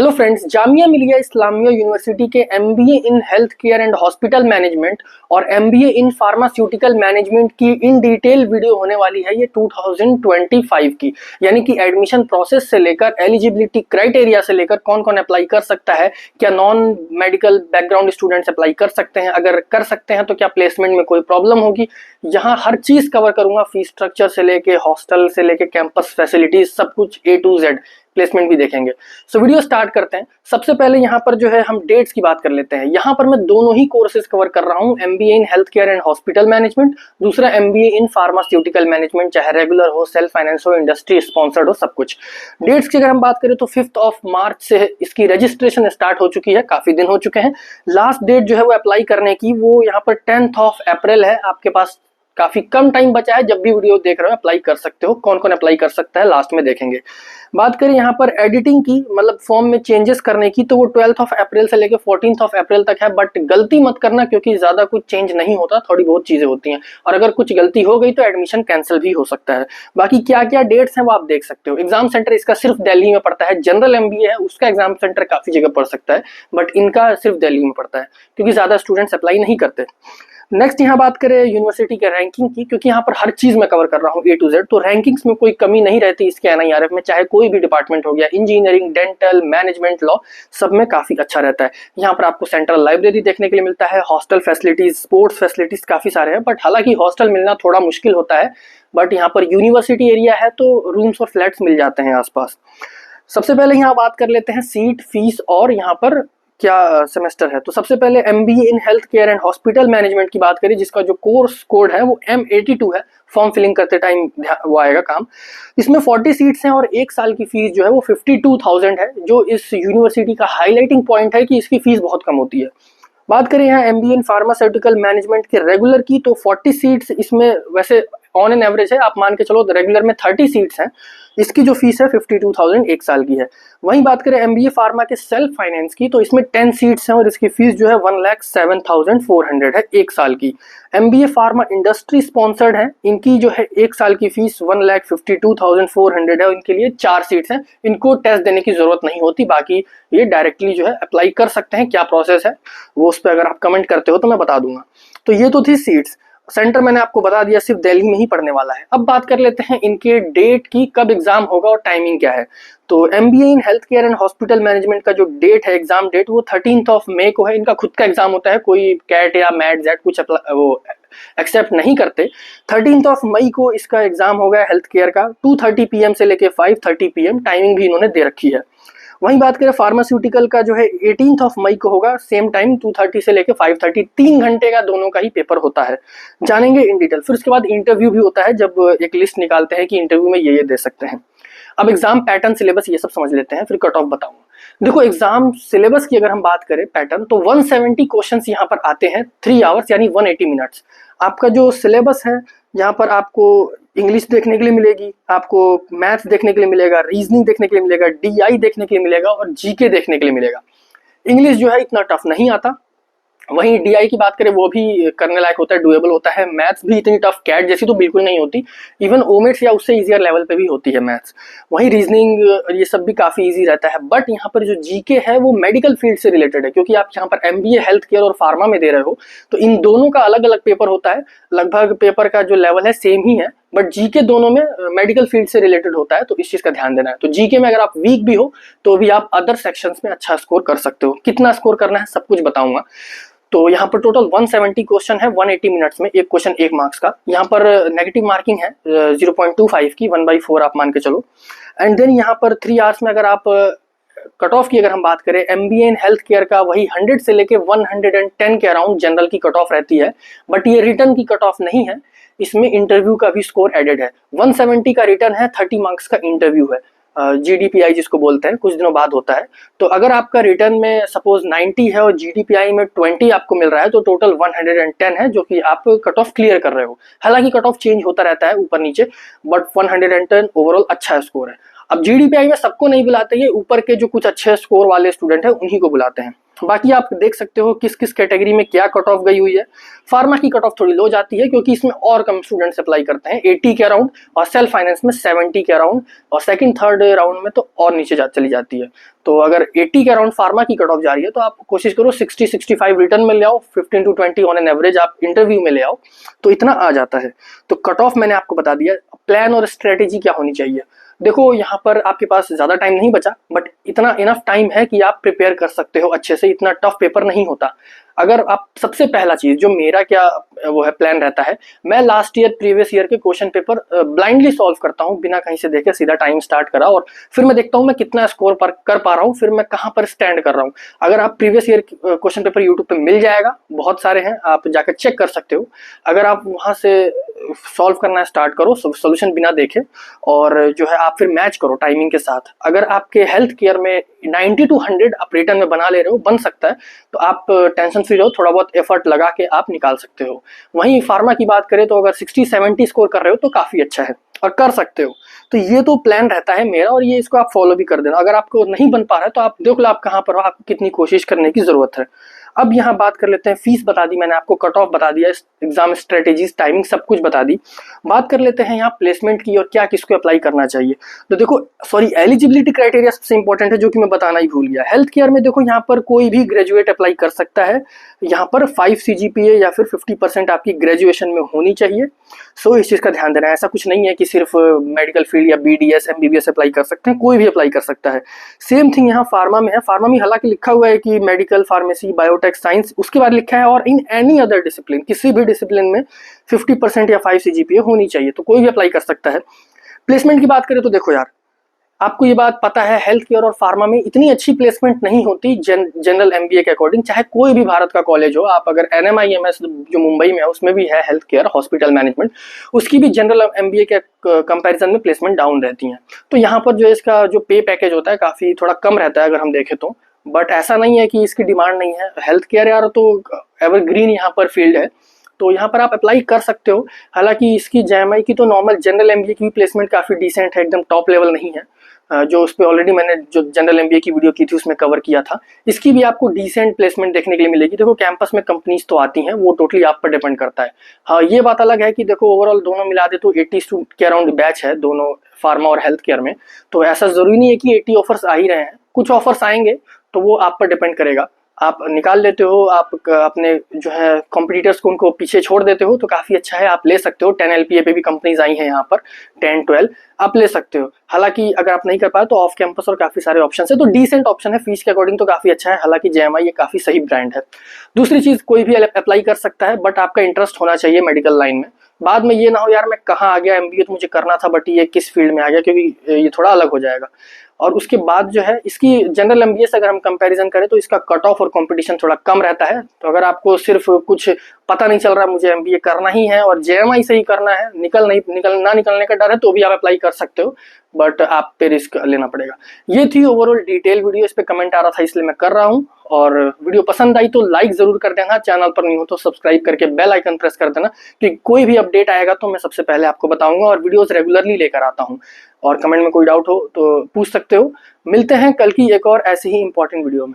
Hello friends, Jamia Millia Islamia university के MBA in health care and hospital management और MBA in pharmaceutical management की in detail video होने वाली है ये 2025 की। यानी कि एडमिशन प्रोसेस से लेकर एलिजिबिलिटी क्राइटेरिया से लेकर कौन कौन अप्लाई कर सकता है, क्या non medical background students apply कर सकते हैं, अगर कर सकते हैं तो क्या प्लेसमेंट में कोई प्रॉब्लम होगी। यहाँ हर चीज कवर करूंगा, फीस स्ट्रक्चर से लेके हॉस्टल से लेके कैंपस फैसिलिटीज सब कुछ A to Z, प्लेसमेंट भी देखेंगे। सो वीडियो स्टार्ट करते हैं। सबसे पहले यहाँ पर जो है हम डेट्स की बात कर लेते हैं। यहाँ पर मैं दोनों ही कोर्सेज कवर कर रहा हूँ, MBA in health care and hospital management, दूसरा एमबीए इन फार्मास्यूटिकल मैनेजमेंट, चाहे रेगुलर हो, सेल्फ फाइनेंस हो, इंडस्ट्री स्पॉन्सर्ड हो, सब कुछ। डेट्स की अगर हम बात करें तो 5 मार्च से इसकी रजिस्ट्रेशन स्टार्ट हो चुकी है, काफी दिन हो चुके हैं। लास्ट डेट जो है वो अप्लाई करने की वो यहाँ पर 10 अप्रैल है। आपके पास काफी कम टाइम बचा है, जब भी वीडियो देख रहे हो अप्लाई कर सकते हो। कौन कौन अप्लाई कर सकता है लास्ट में देखेंगे। बात करें यहाँ पर एडिटिंग की, मतलब फॉर्म में चेंजेस करने की, तो वो 12 अप्रैल से लेकर 14 अप्रैल तक है। बट गलती मत करना, क्योंकि ज्यादा कुछ चेंज नहीं होता, थोड़ी बहुत चीजें होती हैं, और अगर कुछ गलती हो गई तो एडमिशन कैंसिल भी हो सकता है। बाकी क्या क्या डेट्स हैं वो आप देख सकते हो। एग्जाम सेंटर इसका सिर्फ दिल्ली में पड़ता है। जनरल एमबीए है, उसका एग्जाम सेंटर काफी जगह पड़ सकता है, बट इनका सिर्फ दिल्ली में पड़ता है, क्योंकि ज्यादा स्टूडेंट्स अप्लाई नहीं करते। नेक्स्ट यहाँ बात करें यूनिवर्सिटी के रैंकिंग की, क्योंकि यहाँ पर हर चीज मैं कवर कर रहा हूँ A to Z, तो रैंकिंग्स में कोई कमी नहीं रहती इसके एनआईआरएफ में, चाहे कोई भी डिपार्टमेंट हो गया, इंजीनियरिंग, डेंटल, मैनेजमेंट, लॉ, सब में काफी अच्छा रहता है। यहाँ पर आपको सेंट्रल लाइब्रेरी देखने के लिए मिलता है, हॉस्टल फैसिलिटीज, स्पोर्ट्स फैसिलिटीज काफी सारे हैं, बट हालांकि हॉस्टल मिलना थोड़ा मुश्किल होता है। बट यहाँ पर यूनिवर्सिटी एरिया है तो रूम्स और फ्लैट्स मिल जाते हैं आसपास। सबसे पहले यहाँ बात कर लेते हैं सीट, फीस और यहाँ पर क्या सेमेस्टर है। तो सबसे पहले MBA in health care and hospital management की बात करें, जिसका जो कोर्स कोड है वो M82 है। फॉर्म फिलिंग करते टाइम वो आएगा काम। इसमें 40 सीट्स हैं और एक साल की फीस जो है वो 52,000 है, जो इस यूनिवर्सिटी का हाईलाइटिंग पॉइंट है कि इसकी फीस बहुत कम होती है। बात करें यहाँ एमबीए इन फार्मास्यूटिकल मैनेजमेंट के रेगुलर की, तो 40 सीट्स इसमें वैसे ऑन एन एवरेज है, आप मान के चलो रेगुलर में 30 सीट्स हैं। इसकी जो फीस है 52,000 एक साल की है। वहीं बात करें एमबीए फार्मा के सेल्फ फाइनेंस की, तो इसमें 10 सीट्स हैं और इसकी फीस जो है 1,07,400 है एक साल की। एमबीए फार्मा इंडस्ट्री स्पॉन्सर्ड है, इनकी जो है एक साल की फीस 1,52,400 है और इनके लिए 4 सीट्स हैं। इनको टेस्ट देने की जरूरत नहीं होती, बाकी ये डायरेक्टली जो है अप्लाई कर सकते हैं। क्या प्रोसेस है वो उस पर अगर आप कमेंट करते हो तो मैं बता दूंगा। तो ये तो थी सीट्स। सेंटर मैंने आपको बता दिया, सिर्फ दिल्ली में ही पढ़ने वाला है। अब बात कर लेते हैं इनके डेट की, कब एग्जाम होगा और टाइमिंग क्या है। तो MBA in health care and hospital management का जो डेट है, एग्जाम डेट, वो 13 मई को है। इनका खुद का एग्जाम होता है, कोई कैट या मैट जेट कुछ वो एक्सेप्ट नहीं करते। 13 मई को इसका एग्जाम होगा हेल्थ केयर का, 2:30 PM से लेके 5:30 PM, टाइमिंग भी इन्होंने दे रखी है। वहीं बात करें फार्मास्यूटिकल का जो है 18 मई को होगा, सेम टाइम 2:30 से लेके 5:30, 3 घंटे का दोनों का ही पेपर होता है। जानेंगे इन डिटेल। फिर उसके बाद इंटरव्यू भी होता है, जब एक लिस्ट निकालते हैं कि इंटरव्यू में ये दे सकते हैं। अब एग्जाम पैटर्न, सिलेबस, ये सब समझ लेते हैं, फिर कट ऑफ बताऊंगा। देखो एग्जाम सिलेबस की अगर हम बात करें पैटर्न, तो 170 क्वेश्चंस यहाँ पर आते हैं 3 आवर्स यानी 180 मिनट्स। आपका जो सिलेबस है, यहाँ पर आपको इंग्लिश देखने के लिए मिलेगी, आपको मैथ्स देखने के लिए मिलेगा, रीजनिंग देखने के लिए मिलेगा, DI देखने के लिए मिलेगा और GK देखने के लिए मिलेगा। इंग्लिश जो है इतना टफ नहीं आता। वहीं DI की बात करें वो भी करने लायक होता है, डुएबल होता है। मैथ्स भी इतनी टफ कैट जैसी तो बिल्कुल नहीं होती, इवन ओमेट्स या उससे इजियर लेवल पे भी होती है मैथ्स। वहीं रीजनिंग ये सब भी काफी इजी रहता है। बट यहाँ पर जो GK है वो मेडिकल फील्ड से रिलेटेड है, क्योंकि आप यहाँ पर एमबीए हेल्थ केयर और फार्मा में दे रहे हो, तो इन दोनों का अलग अलग पेपर होता है। लगभग पेपर का जो लेवल है सेम ही है, बट GK दोनों में मेडिकल फील्ड से रिलेटेड होता है, तो इस चीज का ध्यान देना है। तो GK में अगर आप वीक भी हो तो भी आप अदर सेक्शंस में अच्छा स्कोर कर सकते हो। कितना स्कोर करना है सब कुछ बताऊंगा। तो यहाँ पर टोटल 170 क्वेश्चन है 180 मिनट्स में, एक क्वेश्चन 1 मार्क्स का। यहाँ पर नेगेटिव मार्किंग है 0.25 की, 1/4 आप मान के चलो। एंड देन यहाँ पर 3 आवर्स में अगर आप कट ऑफ की अगर हम बात करें, एमबीए इन हेल्थ केयर का वही 100 से लेके 110 के अराउंड जनरल की कट ऑफ रहती है। बट ये रिटर्न की कट ऑफ नहीं है, इसमें इंटरव्यू का भी स्कोर एडेड है। 170 का रिटर्न है, 30 मार्क्स का इंटरव्यू है। GDPI जिसको बोलते हैं, कुछ दिनों बाद होता है। तो अगर आपका रिटर्न में सपोज 90 है और GDPI में 20 आपको मिल रहा है, तो टोटल 110 है, जो कि आप कट ऑफ क्लियर कर रहे हो। हालांकि कट ऑफ चेंज होता रहता है ऊपर नीचे, बट 110 ओवरऑल अच्छा स्कोर है। अब GDPI में सबको नहीं बुलाते, ये ऊपर के जो कुछ अच्छे स्कोर वाले स्टूडेंट हैं उन्हीं को बुलाते हैं। बाकी आप देख सकते हो किस किस कैटेगरी में क्या कट ऑफ गई हुई है। फार्मा की कट ऑफ थोड़ी लो जाती है क्योंकि इसमें और कम स्टूडेंट्स अप्लाई करते हैं, 80 के अराउंड, और सेल्फ फाइनेंस में 70 के अराउंड, और सेकंड थर्ड राउंड में तो और नीचे चली जाती है। तो अगर 80 के अराउंड फार्मा की कट ऑफ जा रही है तो आप कोशिश करो 60-65 रिटर्न में ले आओ, 15 to 20 ऑन एन एवरेज आप इंटरव्यू में ले आओ, तो इतना आ जाता है। तो कट ऑफ मैंने आपको बता दिया। प्लान और स्ट्रेटेजी क्या होनी चाहिए, देखो यहाँ पर आपके पास ज़्यादा टाइम नहीं बचा, बट इतना इनफ टाइम है कि आप प्रिपेयर कर सकते हो अच्छे से, इतना टफ पेपर नहीं होता। अगर आप सबसे पहला चीज़ जो मेरा क्या वो है प्लान रहता है, मैं लास्ट ईयर प्रीवियस ईयर के क्वेश्चन पेपर ब्लाइंडली सॉल्व करता हूँ, बिना कहीं से देखे सीधा टाइम स्टार्ट करा, और फिर मैं देखता हूँ मैं कितना स्कोर पर कर पा रहा हूँ, फिर मैं कहाँ पर स्टैंड कर रहा हूँ। अगर आप previous year question paper YouTube पे मिल जाएगा, बहुत सारे हैं, आप जाकर चेक कर सकते हो। अगर आप वहाँ से सॉल्व करना स्टार्ट करो सोल्यूशन बिना देखे, और जो है आप फिर मैच करो टाइमिंग के साथ। अगर आपके हेल्थ केयर में 90 to 100 आप रिटर्न में बना ले रहे हो, बन सकता है, तो आप टेंशन फ्री रहो, थोड़ा बहुत एफर्ट लगा के आप निकाल सकते हो। वहीं फार्मा की बात करें तो अगर 60-70 स्कोर कर रहे हो तो काफ़ी अच्छा है और कर सकते हो। तो ये तो प्लान रहता है मेरा, और ये इसको आप फॉलो भी कर देना। अगर आपको नहीं बन पा रहा है तो आप देख लो आप कहाँ पर हो, आपको कितनी कोशिश करने की ज़रूरत है। अब यहाँ बात कर लेते हैं, फीस बता दी मैंने आपको, कट ऑफ बता दिया, एग्जाम स्ट्रेटेजीज, टाइमिंग सब कुछ बता दी। बात कर लेते हैं यहाँ प्लेसमेंट की और क्या किसको अप्लाई करना चाहिए। तो देखो एलिजिबिलिटी क्राइटेरिया सबसे इंपॉर्टेंट है, जो कि मैं बताना ही भूल गया। हेल्थ केयर में देखो यहाँ पर कोई भी ग्रेजुएट अप्लाई कर सकता है। यहाँ पर 5 CGPA या फिर 50% आपकी ग्रेजुएशन में होनी चाहिए। सो इस चीज़ का ध्यान देना है। ऐसा कुछ नहीं है कि सिर्फ मेडिकल फील्ड या BDS MBBS अप्लाई कर सकते हैं, कोई भी अप्लाई कर सकता है। सेम थिंग यहाँ फार्मा में है। फार्मा में हालांकि लिखा हुआ है कि मेडिकल, फार्मेसी, बायोटेक, साइंस, उसके बाद लिखा है और इन एनी अदर डिसिप्लिन, किसी भी डिसिप्लिन में 50% या 5 CGPA होनी चाहिए, तो कोई भी अप्लाई कर सकता है। प्लेसमेंट की बात करें तो देखो यार, आपको ये बात पता है हेल्थ केयर और फार्मा में इतनी अच्छी प्लेसमेंट नहीं होती जनरल MBA के अकॉर्डिंग, चाहे कोई भी भारत का कॉलेज हो। आप अगर NMIMS जो मुंबई में है उसमें भी है हेल्थ केयर हॉस्पिटल मैनेजमेंट, उसकी भी जनरल MBA के कंपैरिजन में प्लेसमेंट डाउन रहती हैं। तो यहाँ पर जो इसका जो पे पैकेज होता है काफ़ी थोड़ा कम रहता है अगर हम देखें तो, बट ऐसा नहीं है कि इसकी डिमांड नहीं है। हेल्थ केयर यार तो एवरग्रीन यहाँ पर फील्ड है, तो यहाँ पर आप अप्लाई कर सकते हो। हालांकि इसकी JMI की तो नॉर्मल जनरल MBA की भी प्लेसमेंट काफ़ी डिसेंट है, एकदम टॉप लेवल नहीं है। जो उस पर ऑलरेडी मैंने जो जनरल MBA की वीडियो की थी उसमें कवर किया था। इसकी भी आपको डिसेंट प्लेसमेंट देखने के लिए मिलेगी। देखो कैंपस में कंपनीज तो आती हैं, वो टोटली आप पर डिपेंड करता है। हाँ, ये बात अलग है कि देखो ओवरऑल दोनों मिला दे तो 80 स्टूडेंट के अराउंड बैच है दोनों फार्मा और हेल्थ केयर में। तो ऐसा ज़रूरी नहीं है कि 80 ऑफर्स आ ही रहे हैं, कुछ ऑफर्स आएंगे, तो वो आप पर डिपेंड करेगा। आप निकाल लेते हो, आप अपने जो है कॉम्पिटिटर्स को उनको पीछे छोड़ देते हो तो काफ़ी अच्छा है, आप ले सकते हो। 10 LPA पे भी कंपनीज आई हैं यहाँ पर, 10-12 आप ले सकते हो। हालांकि अगर आप नहीं कर पाए तो ऑफ कैंपस और काफ़ी सारे ऑप्शन है, तो डिसेंट ऑप्शन है, फीस के अकॉर्डिंग तो काफ़ी अच्छा है। हालांकि JMI ये काफ़ी सही ब्रांड है। दूसरी चीज़, कोई भी अप्लाई कर सकता है, बट आपका इंटरेस्ट होना चाहिए मेडिकल लाइन में। बाद में ये ना हो यार मैं कहाँ आ गया, MBA तो मुझे करना था बट ये किस फील्ड में आ गया, क्योंकि ये थोड़ा अलग हो जाएगा। और उसके बाद जो है इसकी जनरल MBA से अगर हम कंपैरिजन करें तो इसका कट ऑफ और कंपटीशन थोड़ा कम रहता है। तो अगर आपको सिर्फ कुछ पता नहीं चल रहा है मुझे MBA करना ही है और JMI से ही करना है, ना निकलने का डर है, तो भी आप अप्लाई कर सकते हो, बट आप पे रिस्क लेना पड़ेगा। ये थी ओवरऑल डिटेल वीडियो, इस पे कमेंट आ रहा था इसलिए मैं कर रहा हूँ। और वीडियो पसंद आई तो लाइक जरूर कर देना, चैनल पर नहीं हो तो सब्सक्राइब करके बेल आइकन प्रेस कर देना, कि कोई भी अपडेट आएगा तो मैं सबसे पहले आपको बताऊंगा, और वीडियोस रेगुलरली लेकर आता हूँ। और कमेंट में कोई डाउट हो तो पूछ सकते हो। मिलते हैं कल की एक और ऐसे ही इंपॉर्टेंट वीडियो में।